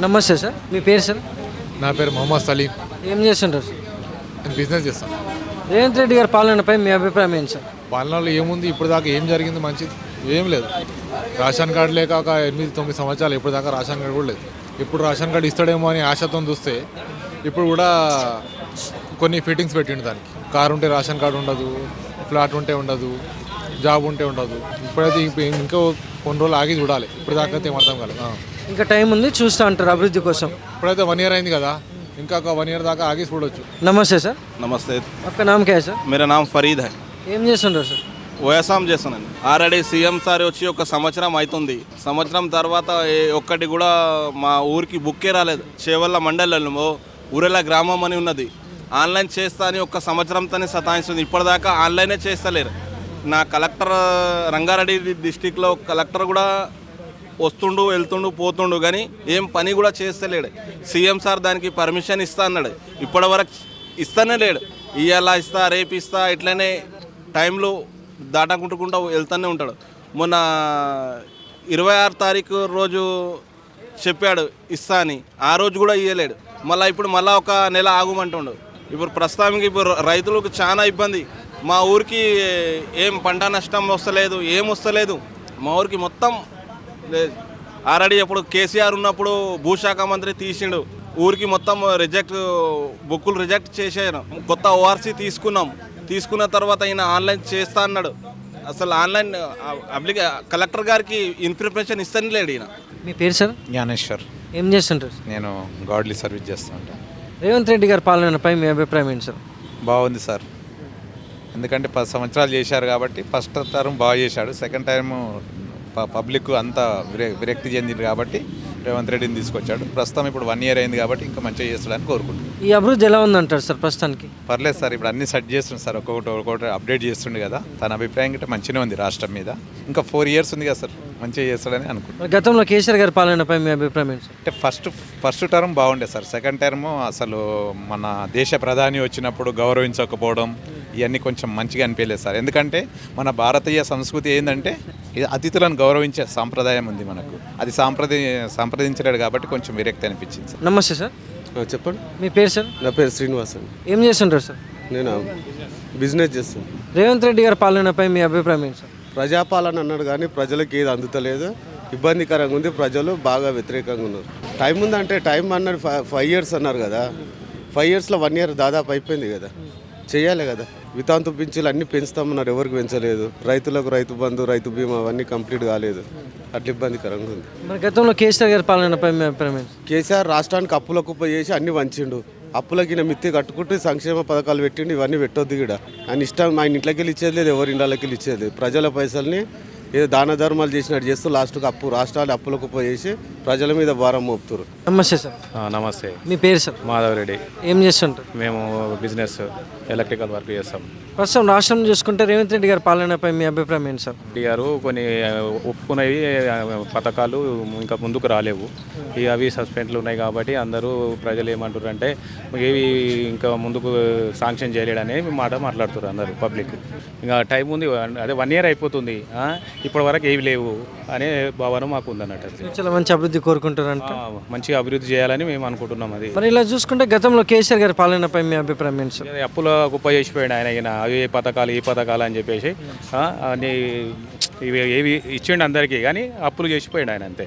నమస్తే సార్, మీ పేరు సార్? నా పేరు మొహమ్మద్ సలీం. ఏం చేస్తుంటారు సార్? నేను బిజినెస్ చేస్తాను. రేవంత్ రెడ్డి గారి పాలనపై మీ అభిప్రాయం ఏంటి సార్? పాలనలో ఏముంది, ఇప్పుడు దాకా ఏం జరిగింది మంచిది ఏం లేదు. రేషన్ కార్డు లేక ఒక 8-9 సంవత్సరాలు, ఇప్పుడు దాకా రేషన్ కార్డు కూడా లేదు. ఇప్పుడు రేషన్ కార్డు ఇస్తాడేమో అని ఆశతో చూస్తే ఇప్పుడు కూడా కొన్ని ఫిట్టింగ్స్ పెట్టిండు దానికి. కారు ఉంటే రేషన్ కార్డు ఉండదు, ఫ్లాట్ ఉంటే ఉండదు, జాబ్ ఉంటే ఉండదు. ఇప్పుడైతే ఇంకా కొన్ని రోజులు ఆగి చూడాలి. ఇప్పుడు దాకా అయితే ఏం అర్థం కాలేదు. ఇంకా టైం ఉంది, చూస్తూ అంటారు అభివృద్ధి కోసం. ఇప్పుడైతే 1 year అయింది కదా, ఇంకా ఒక 1 year దాకా ఆగి చూడొచ్చు. నమస్తే సార్. నమస్తే. आपका नाम क्या है सर? मेरा नाम फरीद है. ఏం చేస్తుంటారు సార్? వ్యవసాయం చేస్తానండి. ఆల్రెడీ సీఎం సార్ వచ్చి ఒక సంవత్సరం అవుతుంది. సంవత్సరం తర్వాత ఒక్కటి కూడా మా ఊరికి బుక్కే రాలేదు. చేవల్ల మండలంలో ఊరెల గ్రామం అని ఉన్నది. ఆన్లైన్ చేస్తా అని ఒక సంవత్సరంతోనే సతాయిస్తుంది. ఇప్పటిదాకా ఆన్లైనే చేస్తలేరు. నా కలెక్టర్ రంగారెడ్డి డిస్టిక్లో కలెక్టర్ కూడా వస్తుండు వెళ్తుండు పోతుండు, కానీ ఏం పని కూడా చేస్తలేడు. సీఎం సార్ దానికి పర్మిషన్ ఇస్తా అన్నాడు, ఇప్పటి వరకు ఇస్తానే లేడు. ఇవాళ ఇస్తా, రేపు ఇస్తా, ఇట్లనే టైంలో దాటకుంటుకుంటూ వెళ్తూనే ఉంటాడు. మొన్న 26 తారీఖు రోజు చెప్పాడు ఇస్తా అని, ఆ రోజు కూడా ఇవ్వలేడు. ఇప్పుడు ఒక నెల ఆగుమంటుండు. ఇప్పుడు ప్రస్తుతానికి రైతులకు చాలా ఇబ్బంది. మా ఊరికి ఏం పంట నష్టం వస్తలేదు, ఏం వస్తలేదు. మా ఊరికి మొత్తం ఆల్రెడీ ఇప్పుడు కేసీఆర్ ఉన్నప్పుడు భూశాఖ మంత్రి తీసిండు, ఊరికి మొత్తం బుక్కులు రిజెక్ట్ చేసాను. కొత్త ఓఆర్సీ తీసుకున్న తర్వాత ఈయన ఆన్లైన్ చేస్తా అన్నాడు. అసలు ఆన్లైన్ కలెక్టర్ గారికి ఇన్ఫర్మేషన్ ఇస్తాను లేడు ఈయన. మీ పేరు సార్? జ్ఞానేశ్వర్. ఏం చేస్తుంటారు? నేను గాడ్లీ సర్వీస్ చేస్తూ ఉంటాను. రేవంత్ రెడ్డి గారి పాలనపై మీ అభిప్రాయం ఏంటి సార్? బాగుంది సార్, ఎందుకంటే 10 సంవత్సరాలు చేశారు కాబట్టి ఫస్ట్ టర్మ్ బాగా చేశాడు. సెకండ్ టైం పబ్లిక్ అంతా విరక్తి చెందింది కాబట్టి రేవంత్ రెడ్డిని తీసుకొచ్చాడు. ప్రస్తుతం ఇప్పుడు 1 year అయింది కాబట్టి ఇంకా మంచిగా చేస్తాడని కోరుకుంటున్నాను. ఈ అభివృద్ధి ఎలా ఉందంటారు సార్ ప్రస్తుతానికి? పర్లేదు సార్, ఇప్పుడు అన్ని సెట్ చేస్తుంది సార్, ఒక్కొక్కటి అప్డేట్ చేస్తుండే కదా. తన అభిప్రాయం గిట్ట మంచిగా ఉంది రాష్ట్రం మీద. ఇంకా 4 years ఉంది కదా సార్, మంచిగా చేస్తాడని అనుకుంటున్నాను. గతంలో కేసీఆర్ గారి పాలనపై మీ అభిప్రాయం ఏంటి సార్? అంటే ఫస్ట్ టర్మ్ బాగుండే సార్. సెకండ్ టర్మ్ అసలు మన దేశ ప్రధాని వచ్చినప్పుడు గౌరవించకపోవడం ఇవన్నీ కొంచెం మంచిగా అనిపించలేదు సార్. ఎందుకంటే మన భారతీయ సంస్కృతి ఏంటంటే అతిథులను గౌరవించే సాంప్రదాయం ఉంది మనకు. అది సంప్రదించలేడు కాబట్టి కొంచెం విరక్తి అనిపించింది సార్. నమస్తే సార్. చెప్పండి. మీ పేరు సార్? నా పేరు శ్రీనివాస్ అండి. ఏం చేస్తుంటారు సార్? నేను బిజినెస్ చేస్తాను. రేవంత్ రెడ్డి గారి పాలనపై మీ అభిప్రాయం ఏంటి సార్? ప్రజాపాలన అన్నాడు కానీ ప్రజలకు ఏది అందుతలేదు, ఇబ్బందికరంగా ఉంది. ప్రజలు బాగా వ్యతిరేకంగా ఉన్నారు. టైం ఉందంటే టైం అన్నారు 5 years అన్నారు కదా. 5 yearsలో 1 year దాదాపు అయిపోయింది కదా, చేయాలి కదా. వితాంతు పింఛన్లు అన్నీ పెంచుతామన్నారు, ఎవరికి పెంచలేదు. రైతులకు రైతు బంధు, రైతు బీమా అవన్నీ కంప్లీట్ కాలేదు. అట్లా ఇబ్బందికరంగా ఉంది. మరి గతంలో కేసీఆర్ గారి పాలనపై మీ అభిప్రాయం ఏంటి? కేసీఆర్ రాష్ట్రానికి అప్పుల కుప్ప చేసి అన్ని వంచిండు. అప్పులకి మిత్తి కట్టుకుంటూ సంక్షేమ పథకాలు పెట్టిండు. ఇవన్నీ పెట్టొద్దు కూడా. ఆయన ఇష్టం, ఆయన ఇంట్లోకి వెళ్ళి ఇచ్చేది లేదు, ఎవరి ఇంట్లోకి వెళ్ళి ఇచ్చేది లేదు. ప్రజల పైసల్ని ఏదో దాన ధర్మాలు చేసినట్టు చేస్తూ లాస్ట్కు రాష్ట్రాలు అప్పుల కుప్ప చేసి ప్రజల మీద భారం మోపుతారు. నమస్తే సార్. నమస్తే. మీ పేరు సార్? మాధవ్ రెడ్డి. ఏం చేస్తుంటారు? మేము బిజినెస్ ఎలక్ట్రికల్ వర్క్ చేస్తాం. ప్రస్తుతం రాష్ట్రం చూసుకుంటే రేవంత్ రెడ్డి గారి పాలనపై మీ అభిప్రాయం ఏంటి సార్? రెడ్డి గారు కొన్ని ఒప్పుకునేవి పథకాలు ఇంకా ముందుకు రాలేవు, అవి సస్పెండ్లు ఉన్నాయి కాబట్టి అందరూ ప్రజలు ఏమంటారు అంటే ఇవి ఇంకా ముందుకు శాంక్షన్ చేయలేడనే మాట మాట్లాడుతారు అందరూ పబ్లిక్. ఇంకా టైం ఉంది, అదే 1 year అయిపోతుంది, ఇప్పటి వరకు ఏవి లేవు అనే భావన మాకు ఉందన్నట్టు. చాలా మంచి అభివృద్ధి కోరుకుంటారంట. మంచిగా అభివృద్ధి చేయాలని మేము అనుకుంటున్నాం. అది మరి ఇలా చూసుకుంటే గతంలో కేసీఆర్ గారి పాలనపై మీ అభిప్రాయం ఏంటి సార్? అప్పుల గొప్ప చేసిపోయాడు ఆయన, అవి ఈ పథకాలు అని చెప్పేసి అన్ని ఇవి ఏవి ఇచ్చిండు అందరికీ, కానీ అప్పులు చేసిపోయాడు ఆయన అంతే.